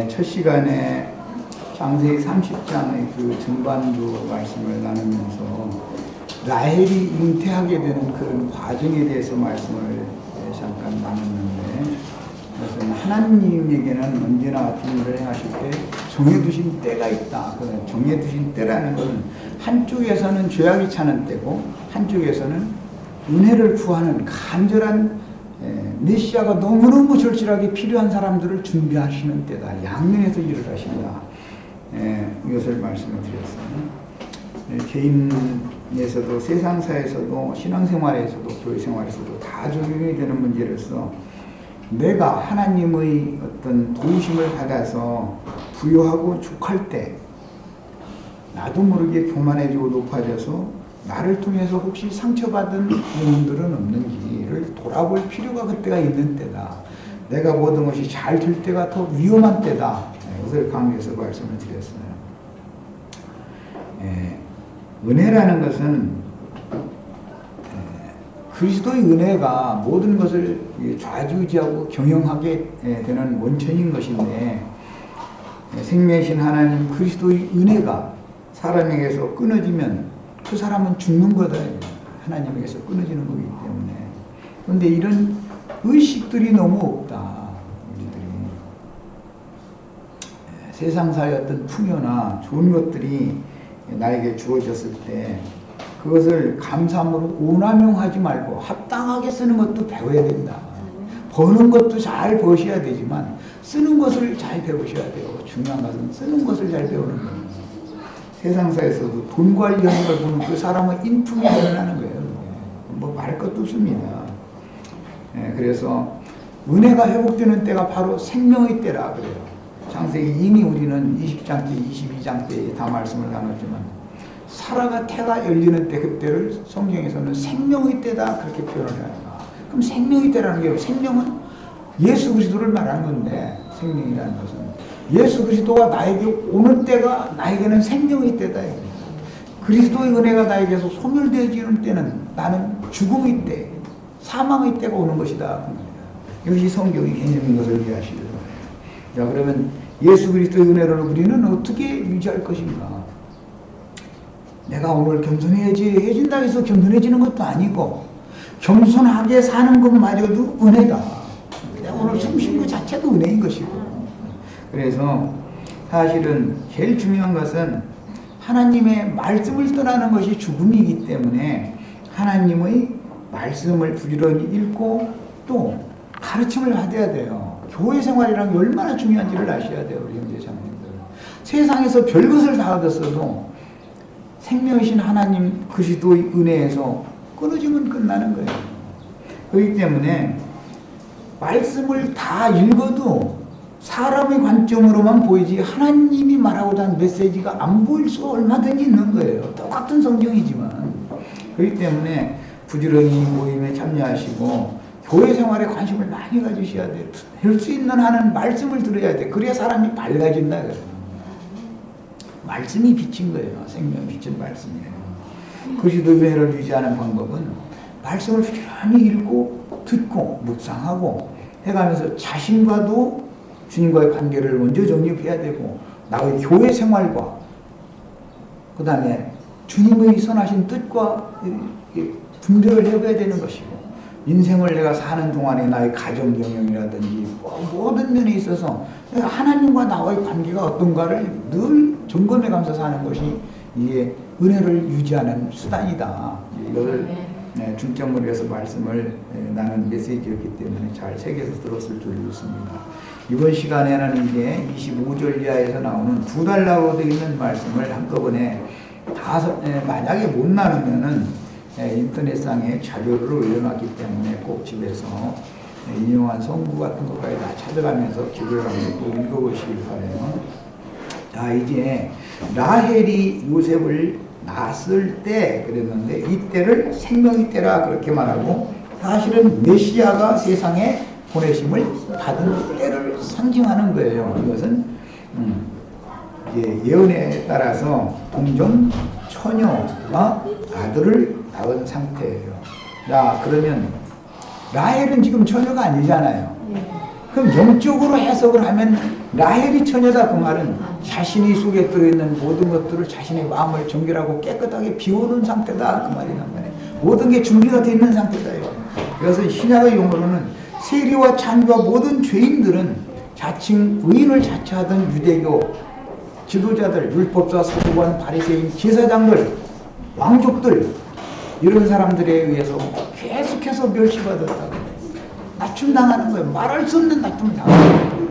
첫 시간에 창세기 30장의 그 중반부 말씀을 나누면서 라헬이 잉태하게 되는 그런 과정에 대해서 말씀을 잠깐 나눴는데, 그것은 하나님에게는 언제나 어떤 일을 행하실 때 정해두신 때가 있다. 그 정해두신 때라는 것은 한쪽에서는 죄악이 차는 때고 한쪽에서는 은혜를 구하는 간절한 메시아가 너무너무 절실하게 필요한 사람들을 준비하시는 때다. 양면에서 일을 하신다. 이것을 말씀을 드렸어요. 개인에서도 세상사에서도 신앙생활에서도 교회생활에서도 다 적용이 되는 문제로서 내가 하나님의 어떤 도우심을 받아서 부유하고 족할 때 나도 모르게 교만해지고 높아져서 나를 통해서 혹시 상처받은 영혼들은 없는지를 돌아볼 필요가 그때가 있는 때다. 내가 모든 것이 잘 될 때가 더 위험한 때다. 이것을 강조해서 말씀을 드렸어요. 은혜라는 것은 그리스도의 은혜가 모든 것을 좌지우지하고 경영하게 되는 원천인 것인데, 생명이신 하나님 그리스도의 은혜가 사람에게서 끊어지면 그 사람은 죽는 거다. 하나님에게서 끊어지는 거기 때문에. 그런데 이런 의식들이 너무 없다. 우리들이 세상사의 어떤 풍요나 좋은 것들이 나에게 주어졌을 때 그것을 감사함으로 오남용하지 말고 합당하게 쓰는 것도 배워야 된다. 버는 것도 잘 버셔야 되지만 쓰는 것을 잘 배우셔야 돼요. 중요한 것은 쓰는 것을 잘 배우는 거예요. 세상사에서도 돈 관리하는 걸 보면 그 사람은 인품이 드러나는 거예요. 뭐 말할 것도 없습니다. 그래서 은혜가 회복되는 때가 바로 생명의 때라 그래요. 창세기 이미 우리는 20장 때, 22장 때 다 말씀을 나눴지만 사라가 태가 열리는 때, 그때를 성경에서는 생명의 때다 그렇게 표현을 해요. 그럼 생명의 때라는 게 생명은 예수 그리스도를 말하는 건데, 생명이라는 것은 예수 그리스도가 나에게 오는 때가 나에게는 생명의 때다. 그리스도의 은혜가 나에게서 소멸되어지는 때는 나는 죽음의 때, 사망의 때가 오는 것이다. 이것이 성경의 개념인 것을 이해하시기 바랍니다. 자, 그러면 예수 그리스도의 은혜를 우리는 어떻게 유지할 것인가? 내가 오늘 겸손해야지 해준다 해서 겸손해지는 것도 아니고, 겸손하게 사는 것마저도 은혜다. 내가 오늘 숨쉰 것 자체도 은혜인 것이고. 그래서 사실은 제일 중요한 것은 하나님의 말씀을 떠나는 것이 죽음이기 때문에 하나님의 말씀을 부지런히 읽고 또 가르침을 받아야 돼요. 교회 생활이란 게 얼마나 중요한지를 아셔야 돼요. 우리 형제 자매님들. 세상에서 별것을 다 얻었어도 생명이신 하나님 그리스도의 은혜에서 끊어지면 끝나는 거예요. 그렇기 때문에 말씀을 다 읽어도 사람의 관점으로만 보이지 하나님이 말하고자 하는 메시지가 안 보일 수가 얼마든지 있는 거예요. 똑같은 성경이지만. 그렇기 때문에 부지런히 모임에 참여하시고 교회 생활에 관심을 많이 가지셔야 돼요. 할 수 있는 한은 말씀을 들어야 돼. 그래야 사람이 밝아진다 그래요. 말씀이 빛인 거예요. 생명 빛은 말씀이에요. 그리스도의 은혜를 유지하는 방법은 말씀을 부지런히 읽고 듣고 묵상하고 해가면서 자신과도 주님과의 관계를 먼저 정립해야 되고, 나의 교회 생활과 그 다음에 주님의 선하신 뜻과 분별을 해봐야 되는 것이고, 인생을 내가 사는 동안에 나의 가정 경영이라든지 모든 면에 있어서 내가 하나님과 나와의 관계가 어떤가를 늘 점검해가면서 사는 것이 이게 은혜를 유지하는 수단이다. 이것을 중점으로 해서 말씀을 나눈 메시지였기 때문에 잘 새겨서 들었을 줄 믿습니다. 이번 시간에는 이제 25절 이하에서 나오는 2달러로 되어 있는 말씀을 한꺼번에 만약에 못 나누면은 인터넷상에 자료를 올려놨기 때문에 꼭 집에서 인용한 성구 같은 것까지 다 찾아가면서 기도를 하면서 꼭 읽어보시길 바라요. 자, 이제 라헬이 요셉을 낳았을 때 그랬는데, 이때를 생명의 때라 그렇게 말하고, 사실은 메시아가 세상에 보내심을 받은 때를 상징하는 거예요. 이것은 예언에 따라서 동정 처녀가 아들을 낳은 상태예요. 자, 그러면 라헬은 지금 처녀가 아니잖아요. 그럼 영적으로 해석을 하면 라헬이 처녀다 그 말은 자신이 속에 들어있는 모든 것들을 자신의 마음을 정결하고 깨끗하게 비워놓은 상태다 그 말이란 말이에요. 모든 게 준비가 되어 있는 상태다. 그래서 신약의 용어로는 세리와 창기와 모든 죄인들은 자칭 의인을 자처하던 유대교 지도자들, 율법사, 서기관, 바리새인, 제사장들, 왕족들 이런 사람들에 의해서 계속해서 멸시받았다고 낮춤당하는 거예요. 말할 수 없는 낮춤을 당하는 거예요.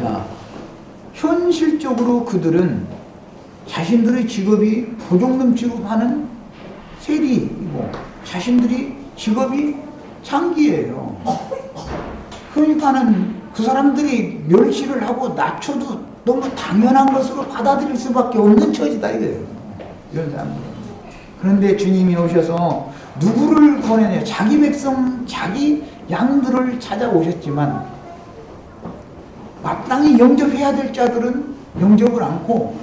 야, 현실적으로 그들은 자신들의 직업이 보종금 취급하는 세리이고 자신들이 직업이 창기예요. 그러니까는 그 사람들이 멸시를 하고 낮춰도 너무 당연한 것으로 받아들일 수밖에 없는 처지다 이거예요. 이런 사람들. 그런데 주님이 오셔서 누구를 보내냐? 자기 백성, 자기 양들을 찾아오셨지만 마땅히 영접해야 될 자들은 영접을 않고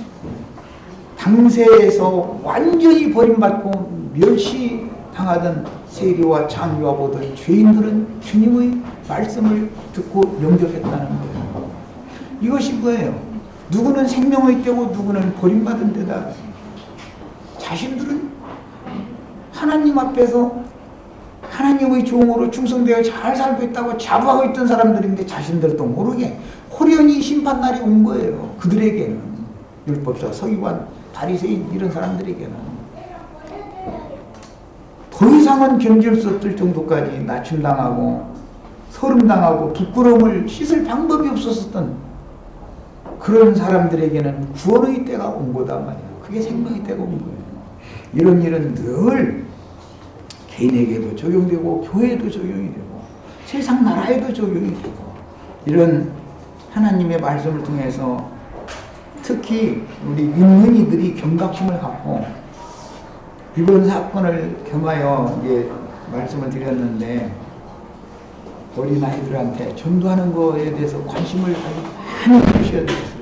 당세에서 완전히 버림받고 멸시당하던 세리와 창기와 모든 죄인들은 주님의 말씀을 듣고 영접했다는 거예요. 이것이 뭐예요? 누구는 생명의 때고 누구는 버림받은 데다. 자신들은 하나님 앞에서 하나님의 종으로 충성되어 잘 살고 있다고 자부하고 있던 사람들인데 자신들도 모르게 호련히 심판날이 온 거예요. 그들에게는 율법사, 서기관, 바리새인 이런 사람들에게는 더 이상은 견딜 수 없을 정도까지 낮춤당하고 서름당하고 부끄러움을 씻을 방법이 없었던 그런 사람들에게는 구원의 때가 온 거다 말이에요. 그게 생명의 때가 온 거예요. 이런 일은 늘 개인에게도 적용되고 교회에도 적용이 되고 세상 나라에도 적용이 되고 이런 하나님의 말씀을 통해서 특히 우리 믿는 이들이 경각심을 갖고 이번 사건을 겸하여 이제 말씀을 드렸는데 어린아이들한테 전도하는 거에 대해서 관심을 아주 많이 주셔야 되겠어요.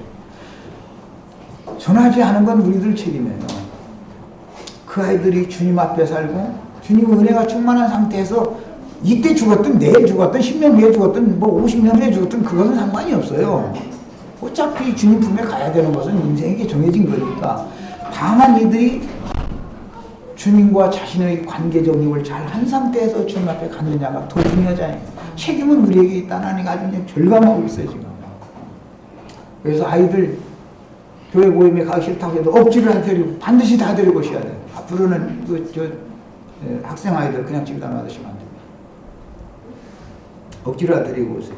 전하지 않은 건 우리들 책임이에요. 그 아이들이 주님 앞에 살고 주님 은혜가 충만한 상태에서 이때 죽었든 내일 죽었든 10년 후에 죽었든 뭐 50년 후에 죽었든 그것은 상관이 없어요. 어차피 주님 품에 가야 되는 것은 인생에게 정해진 거니까 다만 이들이 주님과 자신의 관계 정립을 잘 한 상태에서 주님 앞에 갔느냐가 더 중요하잖아요. 책임은 우리에게 있다는 하나님이 아주 그냥 절감하고 있어요 지금. 그래서 아이들 교회 모임에 가기 싫다고 해도 억지를 안 데리고 반드시 다 데리고 오셔야 돼요. 앞으로는 학생 아이들 그냥 집에 놔두시면 안 됩니다. 억지로 다 데리고 오세요.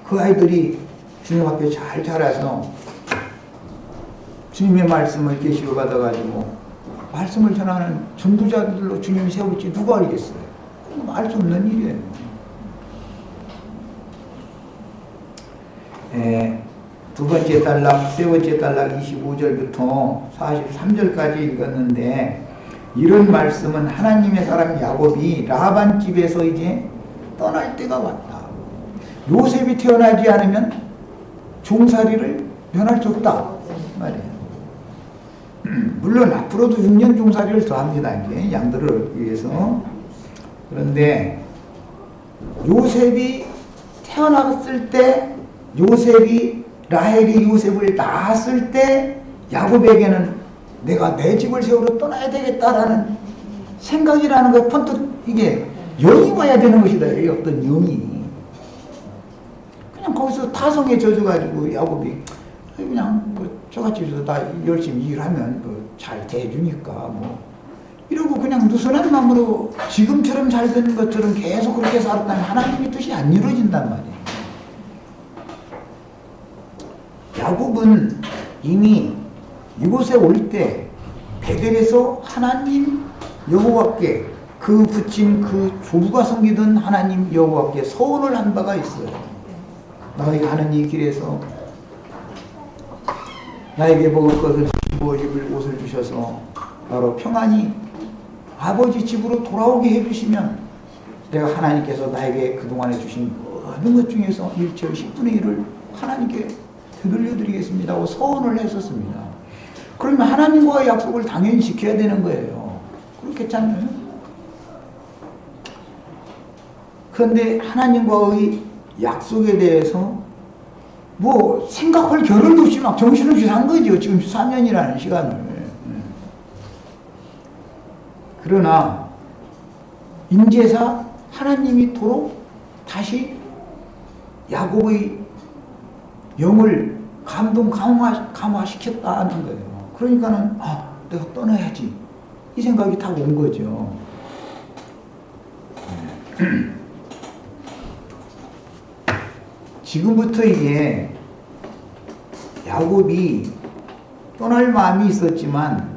그 아이들이 주님 앞에 잘 자라서 주님의 말씀을 계시로 받아가지고 말씀을 전하는 전도자들로 주님이 세울지 누가 알겠어요? 알 수 없는 일이에요. 두 번째 단락, 세 번째 단락 25절부터 43절까지 읽었는데 이런 말씀은 하나님의 사람 야곱이 라반 집에서 이제 떠날 때가 왔다. 요셉이 태어나지 않으면 종살이를 면할 수 없다 말이에요. 물론 앞으로도 6년 종살이를 더 합니다. 이제 양들을 위해서. 그런데 요셉이 태어났을 때 라헬이 요셉을 낳았을 때 야곱에게는 내가 내 집을 세우러 떠나야 되겠다라는 생각이라는 거 번뜩 이게 영이 와야 되는 것이다. 어떤 영이. 그냥 거기서 타성에 젖어가지고 야곱이 그냥 뭐 저같이 다 열심히 일하면 뭐 잘 대해주니까 뭐 이러고 그냥 누선한 마음으로 지금처럼 잘 되는 것처럼 계속 그렇게 살았다면 하나님의 뜻이 안 이루어진단 말이에요. 야곱은 이미 이곳에 올 때 베델에서 하나님 여호와께 그 붙인 그 조부가 섬기던 하나님 여호와께 서원을 한 바가 있어요. 너희가 가는 이 길에서 나에게 먹을 것을 주시고 입을 옷을 주셔서 바로 평안히 아버지 집으로 돌아오게 해주시면 내가 하나님께서 나에게 그동안에 주신 모든 것 중에서 일체의 10분의 1을 하나님께 되돌려드리겠습니다 하고 서원을 했었습니다. 그러면 하나님과의 약속을 당연히 지켜야 되는 거예요. 그렇겠잖아요. 그런데 하나님과의 약속에 대해서 뭐 생각할 겨를도 없이 막 정신없이 산 거죠. 지금 4년이라는 시간을. 그러나 인제사 하나님이 도록 다시 야곱의 영을 감화시켰다는 거예요. 그러니까는 내가 떠나야지 이 생각이 딱 온 거죠. 지금부터 이게 야곱이 떠날 마음이 있었지만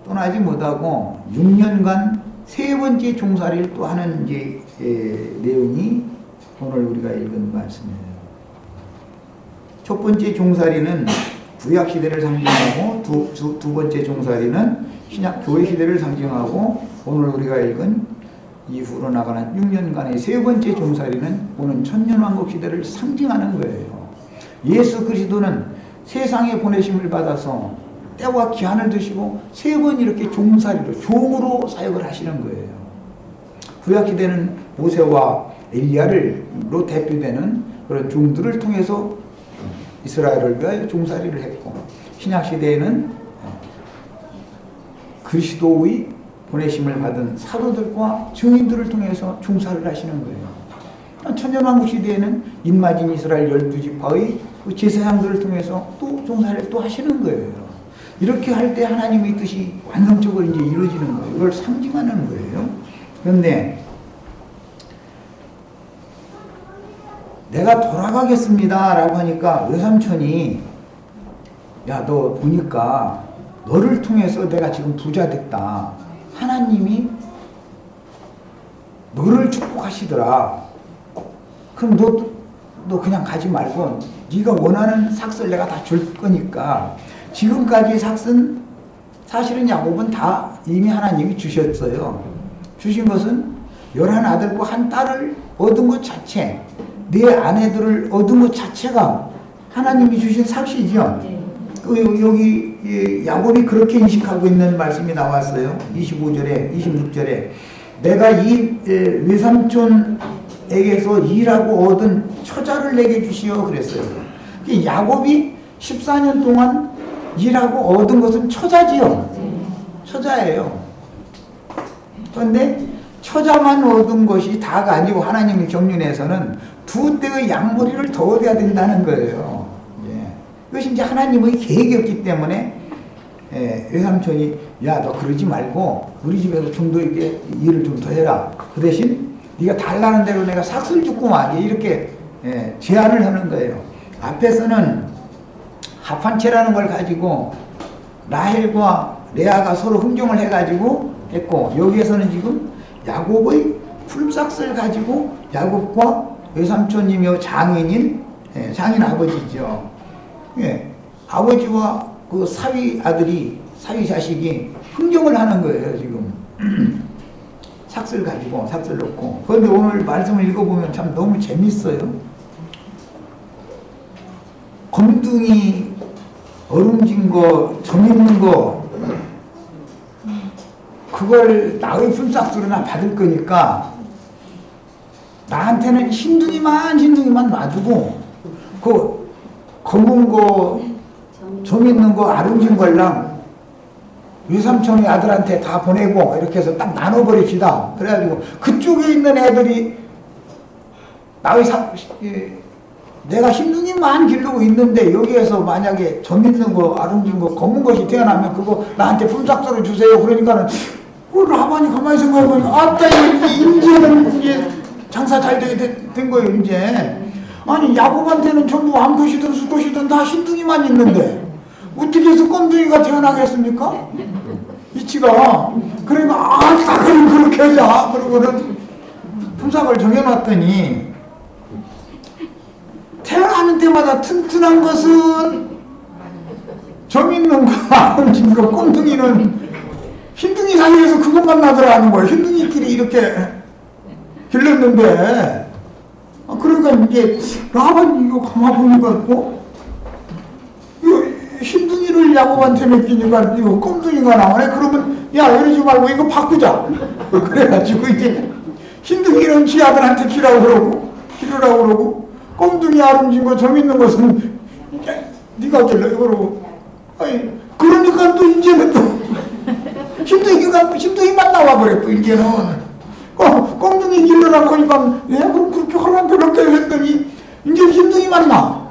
떠나지 못하고 6년간 세 번째 종살이를 또 하는 이제 내용이 오늘 우리가 읽은 말씀이에요. 첫 번째 종살이는 구약 시대를 상징하고 두 번째 종살이는 신약 교회 시대를 상징하고 오늘 우리가 읽은 이후로 나가는 6년간의 세 번째 종살이는 오는 천년왕국 시대를 상징하는 거예요. 예수 그리스도는 세상에 보내심을 받아서 때와 기한을 두시고 세 번 이렇게 종살이로 종으로 사역을 하시는 거예요. 구약 시대는 모세와 엘리야로 대표되는 그런 종들을 통해서 이스라엘을 위하여 종살이를 했고, 신약 시대에는 그리스도의 보내심을 받은 사도들과 증인들을 통해서 종살이를 하시는 거예요. 천년왕국 시대에는 인마진 이스라엘 12지파의 그 제사장들을 통해서 또 종살이를 또 하시는 거예요. 이렇게 할 때 하나님의 뜻이 완성적으로 이제 이루어지는 거예요. 이걸 상징하는 거예요. 그런데 내가 돌아가겠습니다 라고 하니까 외삼촌이 야, 너 보니까 너를 통해서 내가 지금 부자 됐다. 하나님이 너를 축복하시더라. 그럼 너 그냥 가지 말고 네가 원하는 삭슬 내가 다 줄 거니까. 지금까지 삭은 사실은 야곱은 다 이미 하나님이 주셨어요. 주신 것은 11아들과 한 딸을 얻은 것 자체, 네 아내들을 얻은 것 자체가 하나님이 주신 삭이죠. 여기 야곱이 그렇게 인식하고 있는 말씀이 나왔어요. 25절에 26절에 내가 이 외삼촌에게서 일하고 얻은 처자를 내게 주시오 그랬어요. 야곱이 14년 동안 일하고 얻은 것은 처자지요. 처자예요. 그런데 처자만 얻은 것이 다가 아니고 하나님의 경륜에서는 두 떼의 양머리를 더 얻어야 된다는 거예요. 그것이 이제 하나님의 계획이었기 때문에 외삼촌이 야, 너 그러지 말고 우리 집에서 좀 더 이렇게 일을 좀 더 해라. 그 대신 네가 달라는 대로 내가 삭을 주구만 이렇게 제안을 하는 거예요. 앞에서는 합한채라는 걸 가지고 라헬과 레아가 서로 흥정을 해가지고 했고, 여기에서는 지금 야곱의 풀삭을 가지고 야곱과 외삼촌이며 장인 아버지죠. 아버지와 그 사위 아들이, 사위 자식이 흥정을 하는 거예요, 지금. 삭을 가지고, 삭을 놓고. 그런데 오늘 말씀을 읽어보면 참 너무 재밌어요. 검둥이 얼음진 거, 점 있는 거, 그걸 나의 풀삭수로나 받을 거니까 나한테는 흰둥이만 놔두고 그 검은 거, 점 있는 거, 아름진 걸랑 외삼촌이 아들한테 다 보내고 이렇게 해서 딱 나눠버립시다. 그래가지고 그쪽에 있는 애들이 내가 흰둥이만 기르고 있는데 여기에서 만약에 점 있는 거, 아름진 거, 검은 것이 태어나면 그거 나한테 품삯으로 주세요. 그러니까는 라반이 가만히 생각해보니까 아따 이제는 이제 장사 잘 되게 된 거예요. 이제 아니 야곱한테는 전부 암컷이든 수컷이든 다 흰둥이만 있는데 어떻게 해서 껌둥이가 태어나겠습니까? 이치가. 그러니까 아따 그럼 그렇게 하자. 그러고는 품삯을 정해놨더니 태어나는 때마다 튼튼한 것은 점 있는 거, 아름진 거, 꼼둥이는 흰둥이 사이에서 그것만 나더라는 거예요. 흰둥이끼리 이렇게 길렀는데, 그러니까 이제 라반이 이거 가만 보니까 이거 흰둥이를 야곱한테 맡기니까 이거 꼼둥이가 나오네. 그러면 야, 이러지 말고 이거 바꾸자. 그래가지고 이제 흰둥이는 지 아들한테 기르라고 그러고 꼼둥이 아름진 거 점 있는 것은 네가 길러 그러고 아니 그러니까 또 이제는 또 힘둥이만 나와버렸고 이제는 꼼둥이 길러라고 하니까 뭐 그렇게 하면 그렇게 했더니 이제 힘둥이만 나.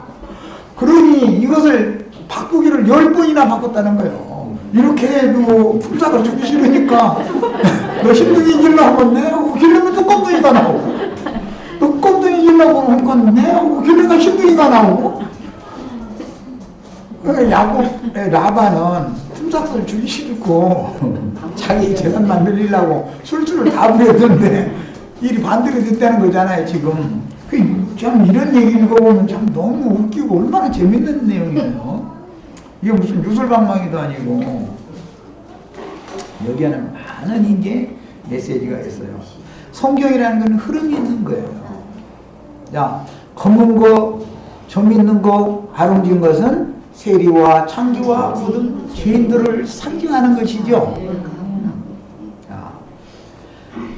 그러니 이것을 바꾸기를 10번이나 바꿨다는 거예요. 이렇게 해도 품사가 주기 싫으니까 너 힘둥이 길러 하면 내 하고 길러면 또 꼼둥이가 나오고 또 꼼둥이 길러고 하는 건 내 하고 길러니까 힘둥이가 나오고. 그러니까 야곱 라반은 품삯을 주기 싫고 자기 재산만 늘리려고 술술을 다 부렸는데 일이 반대로 됐다는 거잖아요 지금. 참 이런 얘기 읽어보면 참 너무 웃기고 얼마나 재밌는 내용이에요. 이게 무슨 유술방망이도 아니고 여기에는 많은 이제 메시지가 있어요. 성경이라는 건 흐름이 있는 거예요. 자, 검은 거, 점 있는 거, 아름진 것은 세리와 창기와 모든 죄인들을 상징하는 것이죠. 자,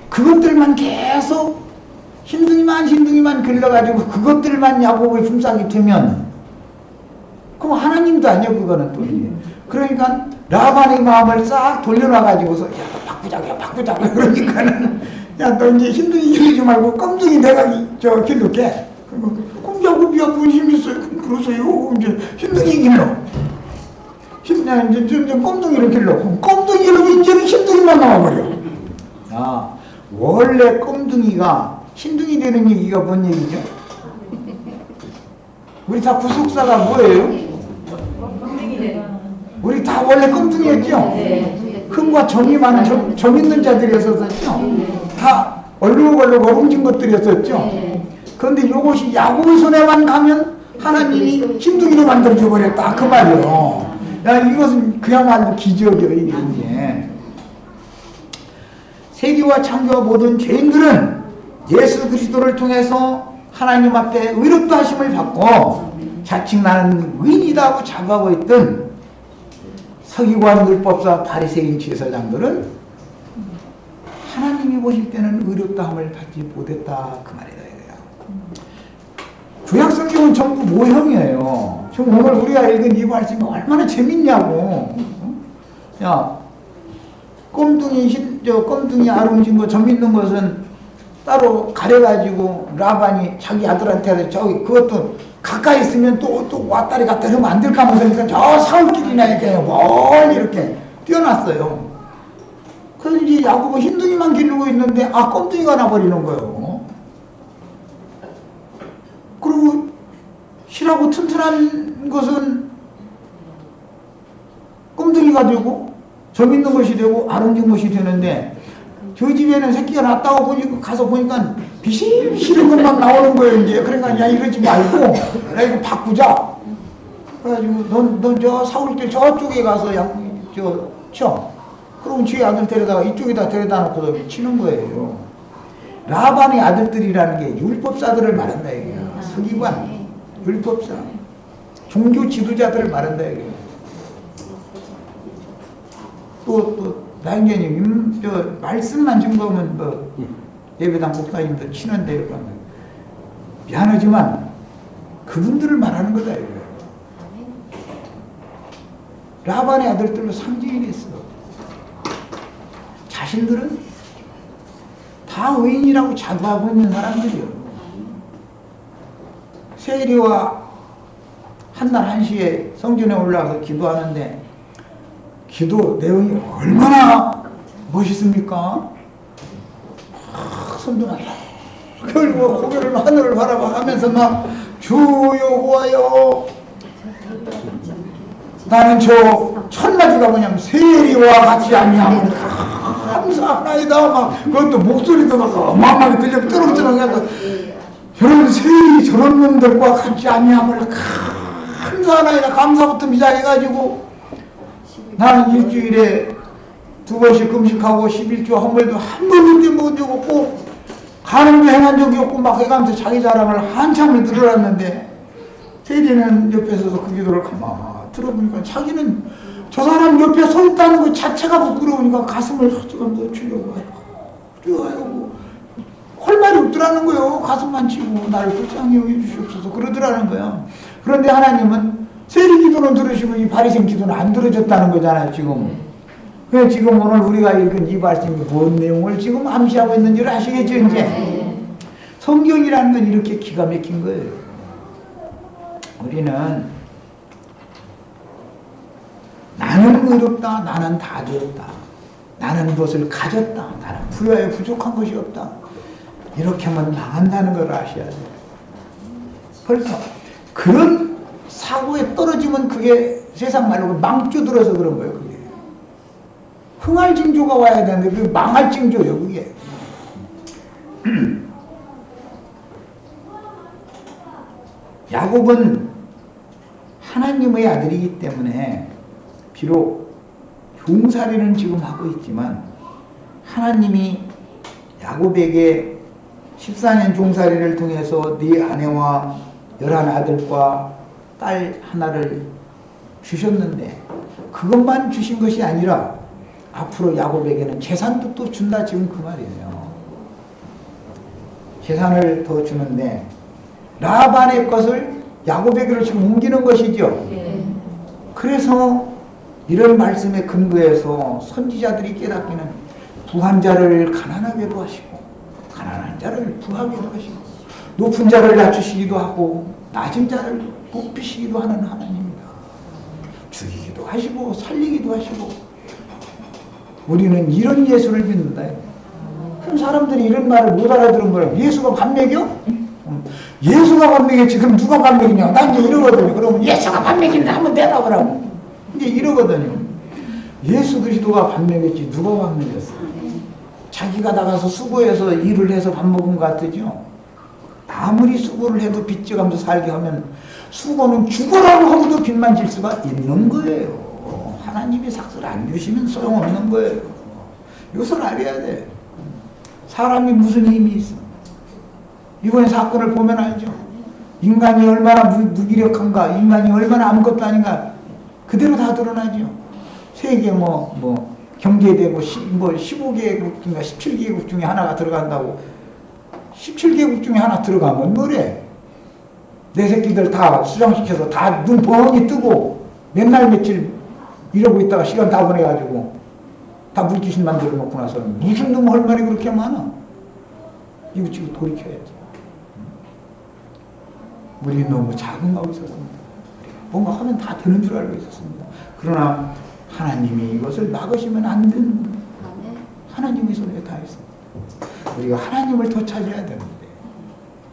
그것들만 계속 힘둥이만 길러가지고 그것들만 야곱의 품삯이 되면 그럼 하나님도 아니에요 그거는 또 이제. 그러니까 라반의 마음을 싹 돌려놔가지고서 야 바꾸자고 그러니까는 야 너 이제 힘둥이 길르지 말고 껌둥이 내가 길를게. 그럼 야곱이야 그건 힘 있어요. 그러세요. 이제 힘둥이 길러. 이제 껌둥이를 길러. 껌둥이 길러면 이제는 힘둥이만 나와버려. 아 원래 껌둥이가 힘둥이 되는 얘기가 뭔 얘기죠? 우리 다 구속사가 뭐예요? 우리 다 원래 껌둥이였죠? 흠과 점이 많은 점 있는 자들이었었죠? 다 얼룩얼룩 어룽진 것들이었었죠? 그런데 이것이 야곱의 손에만 가면 하나님이 힘둥이로 만들어줘 버렸다 그 말이에요. 야 이것은 그야말로 기적이에요 이게. 세리와 창조와 모든 죄인들은 예수 그리스도를 통해서 하나님 앞에 의롭다 하심을 받고 자칭 나는 의인이다 하고 자부하고 있던 서기관 율법사 바리새인 제사장들은 하나님이 보실 때는 의롭다함을 받지 못했다 그 말이다 이거야. 구약성경은 전부 모형이에요. 지금 오늘 우리가 읽은 이 말씀이 얼마나 재밌냐고. 야 껌둥이 아름진 거 점 있는 것은 따로 가려가지고 라반이 자기 아들한테 저기 그것도 가까이 있으면 또 왔다리 갔다리 하면 안 될까 하면서 저 사울길이나 이렇게 멀리 이렇게 띄어놨어요. 그래서 이제 야곱은 힘둥이만 기르고 있는데 껌둥이가 나버리는 거예요. 그리고 실하고 튼튼한 것은 껌둥이가 되고 점 있는 것이 되고 아름진 것이 되는데 저희 집에는 새끼가 낳았다고 보니까 가서 보니까 비실비실한 것만 나오는 거예요 이제. 그러니까 야 이러지 말고 야 이거 바꾸자. 그래가지고 넌 저 사울길 저쪽에 가서 쳐. 그럼 지 아들 데려다가 이쪽에다 데려다 놓고서 치는 거예요. 라반의 아들들이라는 게 율법사들을 말한다 이게요. 서기관, 율법사, 종교 지도자들을 말한다 이게요. 또 나영재님 말씀만 증거하면 뭐 예배당 목사님들 치는데 이렇게 하면 미안하지만 그분들을 말하는 거다 이거예요. 라반의 아들들로 상징이 됐어. 자신들은 다 의인이라고 자부하고 있는 사람들이요. 세리와 한날 1시에 성전에 올라가서 기도하는데 기도 내용이 얼마나 멋있습니까? 손도 막 걸고 고개를 하늘을 바라봐 하면서 막 주여 구하여 나는 저 천마디가 뭐냐면 세리와 같이 아니하면 감사하나이다. 막 그것도 목소리도 막 어마어마하게 들려 뜨렁뜨렁 해서 저런 세리 저런 놈들과 같이 아니하면 감사하나이다. 감사부터 시작해가지고 나는 일주일에 2번씩 금식하고 11조 헌물도 한 번도 못 적었고 가는도 행한 적이 없고 막 해가면서 자기 자랑을 한참을 들어놨는데 세리는 옆에 서서 그 기도를 가만 들어보니까 자기는 저 사람 옆에 서 있다는 것 자체가 부끄러우니까 가슴을 헛주면서 주려고 하고 할 말이 없더라는 거예요. 가슴만 치고 나를 불쌍히 여겨주시옵소서 그러더라는 거예요. 그런데 하나님은 세리 기도는 들으시고 이 바리새인 기도는 안 들어줬다는 거잖아요. 지금. 그래서 지금 오늘 우리가 읽은 이 말씀이 무슨 내용을 지금 암시하고 있는지를 아시겠죠 이제. 성경이라는 건 이렇게 기가 막힌 거예요. 우리는 나는 의롭다, 나는 다 되었다, 나는 무엇을 가졌다, 나는 부여에 부족한 것이 없다, 이렇게 하면 망한다는 걸 아셔야 돼요. 그래서 그런 사고에 떨어지면 그게 세상 말로 망주 들어서 그런 거예요. 그게 흥할 징조가 와야 되는데 그게 망할 징조예요. 그게 야곱은 하나님의 아들이기 때문에 비록 종살이는 지금 하고 있지만 하나님이 야곱에게 14년 종살이를 통해서 네 아내와 11 아들과 딸 하나를 주셨는데 그것만 주신 것이 아니라 앞으로 야곱에게는 재산도 또 준다 지금 그 말이에요. 재산을 더 주는데 라반의 것을 야곱에게로 지금 옮기는 것이죠. 그래서 이런 말씀에 근거해서 선지자들이 깨닫기는 부한 자를 가난하게도 하시고 가난한 자를 부하게도 하시고 높은 자를 낮추시기도 하고 낮은 자를 높이시기도 하는 하나님입니다. 죽이기도 하시고 살리기도 하시고 우리는 이런 예수를 믿는다. 그럼 사람들이 이런 말을 못 알아들은 거예요. 예수가 밥 먹여? 예수가 밥 먹였지 그럼 누가 밥 먹이냐? 난 이제 이러거든요. 그러면 예수가 밥 먹이는데 한번 내놔보라고. 이제 이러거든요. 예수 그리스도가 밥 먹였지 누가 밥 먹였어? 자기가 나가서 수고해서 일을 해서 밥 먹은 것 같으죠? 아무리 수고를 해도 빚져가면서 살게 하면 수고는 죽어라고 하고도 빚만 질 수가 있는 거예요. 하나님이 삭슬 안 주시면 소용없는 거예요. 이것을 알아야 돼. 사람이 무슨 힘이 있어? 이번에 사건을 보면 알죠. 인간이 얼마나 무기력한가, 인간이 얼마나 아무것도 아닌가 그대로 다 드러나죠. 세계 경제되고 15개국 중에 17개국 중에 하나가 들어간다고 17개국 중에 하나 들어가면 뭐래? 내 새끼들 다 수장시켜서 다 눈 뻥이 뜨고 맨날 며칠 이러고 있다가 시간 다 보내가지고 다 물귀신 만들어 놓고 나서 무슨 놈 할 말이 그렇게 많아? 이거 지금 돌이켜야지. 우리 너무 자긍하고 있었습니다. 뭔가 하면 다 되는 줄 알고 있었습니다. 그러나 하나님이 이것을 막으시면 안 되는 거예요. 하나님의 손에 다 있습니다. 우리가 하나님을 더 찾아야 되는데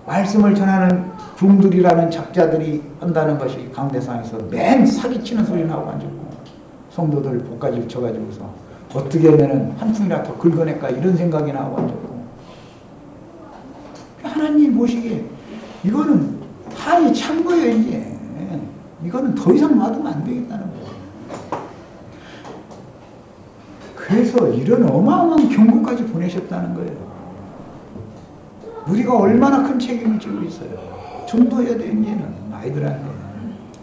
말씀을 전하는 종들이라는 작자들이 한다는 것이 강대상에서 맨 사기치는 소리 나고 앉았고 성도들 복가지를 쳐가지고서 어떻게 하면은 한 푼이라도 더 긁어낼까 이런 생각이 나고 앉았고 하나님 보시기에 이거는 한이 찬 거예요. 이제 이거는 더 이상 놔두면 안 되겠다는 거예요. 그래서 이런 어마어마한 경고까지 보내셨다는 거예요. 우리가 얼마나 큰 책임을 지고 있어요. 전도해야 돼 이제는 아이들한테.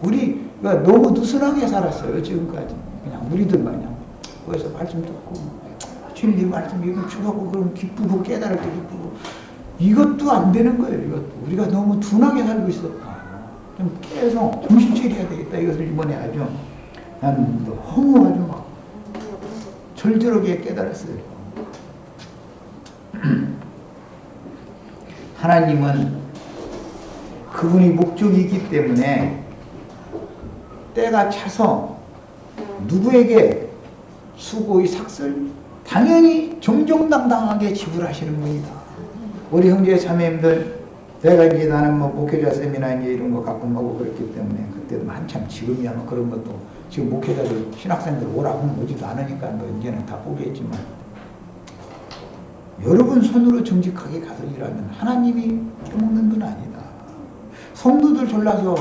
우리가 너무 느슨하게 살았어요 지금까지. 그냥 우리들 마냥 거기서 말씀 듣고 진리 말씀 이거 주고 그럼 기쁘고 깨달을 때 기쁘고 이것도 안 되는 거예요. 이것도 우리가 너무 둔하게 살고 있었다. 좀 깨서 정신 차려야 되겠다. 이것을 이번에 아주 난 너무 아주 막 절절하게 깨달았어요. 하나님은 그분이 목적이 있기 때문에 때가 차서 누구에게 수고의 삭슬 당연히 정정당당하게 지불하시는 분이다. 우리 형제 자매님들 내가 이제 나는 목회자 세미나 이제 이런 거 가끔 하고 그랬기 때문에 그때도 한참 지금이야 그런 것도 지금 목회자들 신학생들 오라고 하면 오지도 않으니까 이제는 다 포기했지만 여러분 손으로 정직하게 가서 일하면 하나님이 빼먹는 분 아니다. 성도들 졸라서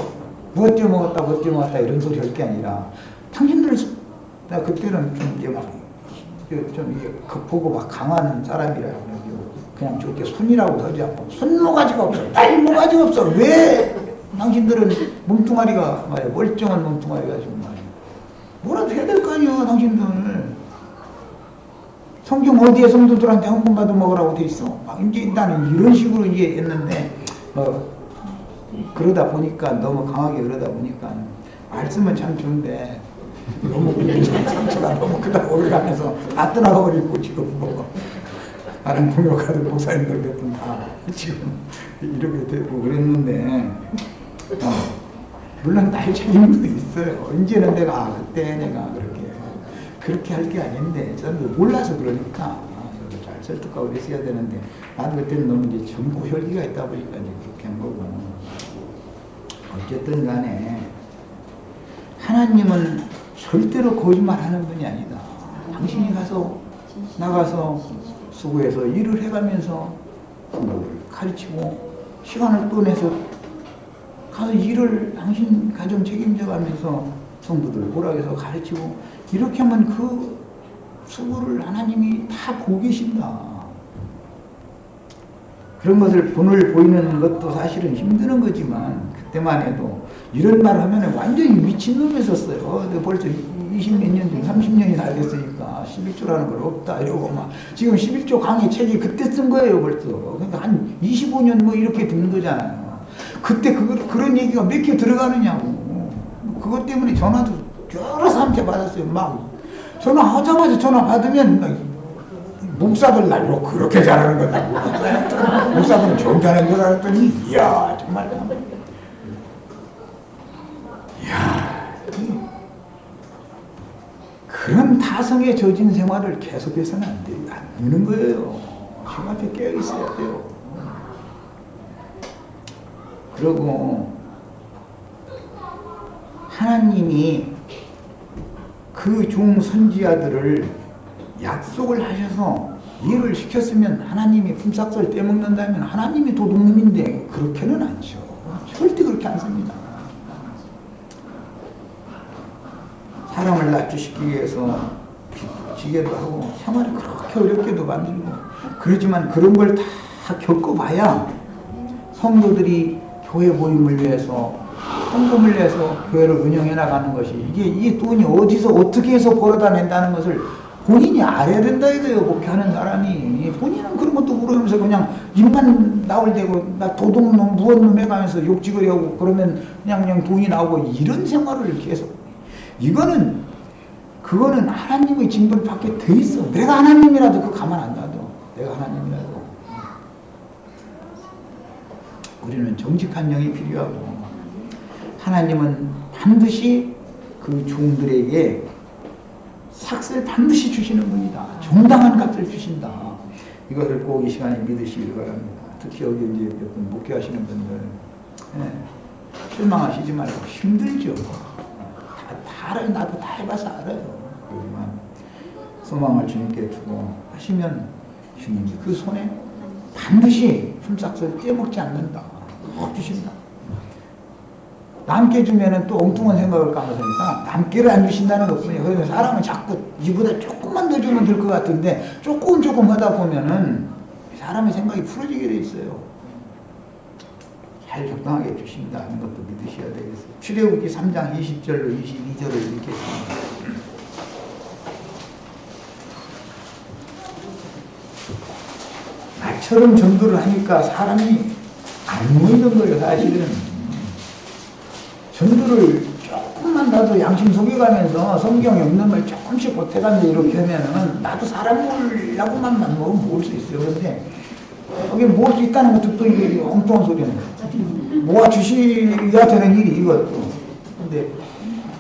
무엇 떼먹었다 무엇 떼먹었다 이런 소리 할 게 아니라 당신들 나 그때는 좀 이제 좀 이게 보고 막 강한 사람이라 그냥 저렇게 손이라고 하지 않고 손모가지가 없어 딸모가지가 없어 왜 당신들은 몸뚱아리가 말이야 멀쩡한 몸뚱아리가 지금 말이야 뭐라도 해야 될 거 아니야 당신들 성경 어디에 성도들한테 헌금 받아 먹으라고 돼 있어? 막 이제 나는 이런 식으로 이제 했는데 그러다 보니까 너무 강하게 그러다 보니까 말씀은 참 좋은데 너무 상처가 너무 크다고 올라가면서 다 떠나가 버리고 지금 나랑 동역하던 목사님들 몇 분 다 지금 이렇게 되고 그랬는데 물론 나의 책임도 있어요. 이제는 내가 그때 내가 그렇게 할 게 아닌데 저는 몰라서 그러니까 잘 설득하고 그랬어야 되는데 나도 그때는 너무 이제 전부 혈기가 있다 보니까 이제 그렇게 한 거고 어쨌든 간에 하나님은 절대로 거짓말하는 분이 아니다. 당신이 나가서 수고해서 일을 해가면서 성도를 가르치고 시간을 또 내서 가서 일을 당신 가정 책임져 가면서 성도들 보라해서 가르치고 이렇게 하면 그 수고를 하나님이 다 보고 계신다. 그런 것을 본을 보이는 것도 사실은 힘드는 거지만 그때만 해도 이런 말 하면 완전히 미친놈이었어요. 벌써 20몇 년 전, 30년이 다 됐으니까 11조라는 걸 없다 이러고 막 지금 11조 강의 책이 그때 쓴 거예요 벌써. 그러니까 한 25년 뭐 이렇게 듣는 거잖아요. 그때 그런 얘기가 몇 개 들어가느냐고. 그것 때문에 전화도 여러 사람한테 받았어요. 막 전화하자마자 전화 받으면 목사들 날로 그렇게 잘하는 거다. 목사들은 정자는 줄 알았더니 이야 정말 이야 그런 타성에 젖은 생활을 계속해서는 안 되는 거예요. 주님 앞에 깨어 있어야 돼요. 그리고 하나님이 그 종 선지자들을 약속을 하셔서 일을 시켰으면 하나님이 품삯을 떼먹는다면 하나님이 도둑놈인데 그렇게는 않죠. 절대 그렇게 안 씁니다. 사람을 낮추시기 위해서 지게도 하고 생활을 그렇게 어렵게도 만들고 그러지만 그런 걸 다 겪어봐야 성도들이 교회 모임을 위해서 헌금을 내서 교회를 운영해 나가는 것이 이 돈이 어디서 어떻게 해서 벌어다 낸다는 것을 본인이 알아야 된다 이거예요. 목회하는 사람이. 본인은 그런 것도 모르면서 그냥 입만 나올 대고 나 도둑놈 무언놈 해가면서 욕지거리 하고 그러면 그냥 돈이 나오고 이런 생활을 계속. 그거는 하나님의 징벌 받게 돼 있어. 내가 하나님이라도 그거 가만 안 놔둬. 내가 하나님이라도. 우리는 정직한 영이 필요하고 하나님은 반드시 그 종들에게 삭을 반드시 주시는 분이다. 정당한 값을 주신다. 이것을 꼭 이 시간에 믿으시길 바랍니다. 특히 여기 이제 몇 분 목회하시는 분들 실망하시지 말고 힘들죠. 다 알아요. 나도 다 해봐서 알아요. 그렇지만 소망을 주님께 두고 하시면 주님이 그 손에 반드시 품삯을 떼먹지 않는다. 꼭 주신다. 남께 주면은 또 엉뚱한 생각을 까먹으니까 남께를 안 주신다는 것뿐이에요. 그래서 사람은 자꾸 이보다 조금만 더 주면 될 것 같은데 조금 하다 보면은 사람의 생각이 풀어지게 돼 있어요. 잘 적당하게 주신다는 것도 믿으셔야 되겠어요. 출애굽기 3장 20절로 22절을 읽겠습니다. 나처럼 전도를 하니까 사람이 안 모이는 거예요. 사실은 전도를 조금만 나도 양심 속여가면서 성경에 없는 걸 조금씩 보태가면서 이렇게 하면은 나도 사람 모으려고만 모을 수 있어요. 그런데 여기 모을 수 있다는 것도 또 이게 엉뚱한 소리는 모아주셔야 되는 일이 이것도. 근데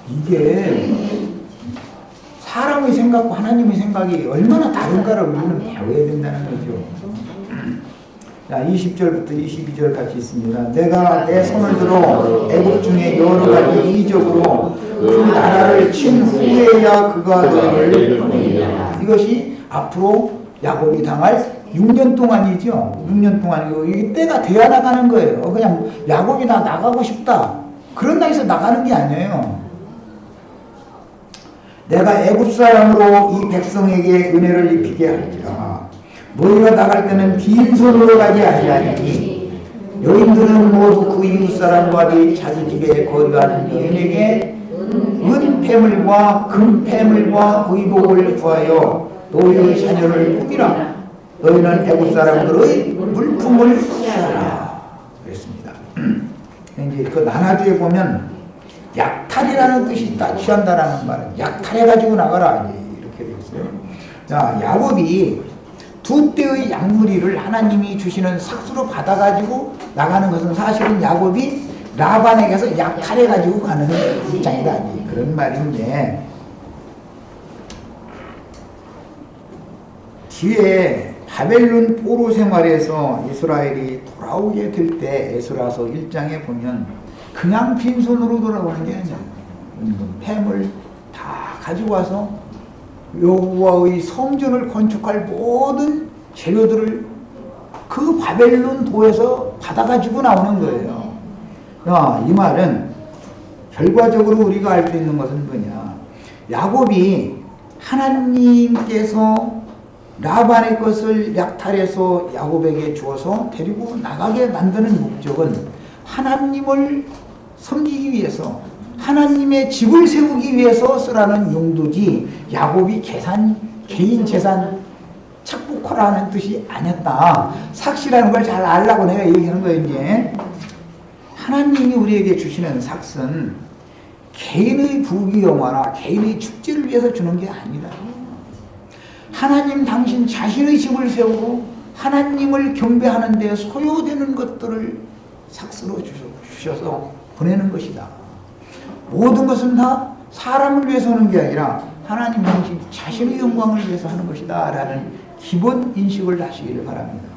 이게 사람의 생각과 하나님의 생각이 얼마나 다른가를 우리는 배워야 된다는 거죠. 자, 20절부터 22절 같이 있습니다. 내가 내 손을 들어 애국 중에 여러 가지 이적으로 그 나라를 친 후에야 그가 너희를 보이리라. 이것이 앞으로 야곱이 당할 6년 동안이죠. 6년 동안이고 이게 때가 돼야 나가는 거예요. 그냥 야곱이 다 나가고 싶다. 그런 나이에서 나가는 게 아니에요. 내가 애굽 사람으로 이 백성에게 은혜를 입히게 할지라. 너희가 나갈 때는 빈손으로 가지 아니하니 여인들은 모두 그 이웃 사람과 네 자기 집에 거류하는 여인에게 은폐물과 금폐물과 의복을 구하여 너희의 자녀를 꾸미라. 너희는 애국 사람들의 물품을 취하라. 그랬습니다. 이제 그 난하주에 보면 약탈이라는 뜻이 있다. 취한다라는 말은 약탈해가지고 나가라. 이렇게 되어 있어요. 자, 야곱이 두 떼의 양무리를 하나님이 주시는 삭수로 받아가지고 나가는 것은 사실은 야곱이 라반에게서 약탈해가지고 가는 입장이다. 그런 말인데, 뒤에 바벨론 포로 생활에서 이스라엘이 돌아오게 될 때 에스라서 1장에 보면 그냥 빈손으로 돌아오는 게 아니야. 뱀을 다 가지고 와서 여호와의 성전을 건축할 모든 재료들을 그 바벨론 도에서 받아가지고 나오는 거예요. 이 말은 결과적으로 우리가 알 수 있는 것은 뭐냐. 야곱이 하나님께서 라반의 것을 약탈해서 야곱에게 주어서 데리고 나가게 만드는 목적은 하나님을 섬기기 위해서, 하나님의 집을 세우기 위해서 쓰라는 용도지 야곱이 개인 재산 착복하라는 뜻이 아니었다. 삭시라는 걸 잘 알라고 내가 얘기하는 거예요. 이제 하나님이 우리에게 주시는 삭은 개인의 부귀영화나 개인의 축제를 위해서 주는 게 아니다. 하나님 당신 자신의 집을 세우고 하나님을 경배하는 데 소요되는 것들을 삭스로 주셔서 보내는 것이다. 모든 것은 다 사람을 위해서 하는 게 아니라 하나님 당신 자신의 영광을 위해서 하는 것이다 라는 기본 인식을 하시기를 바랍니다.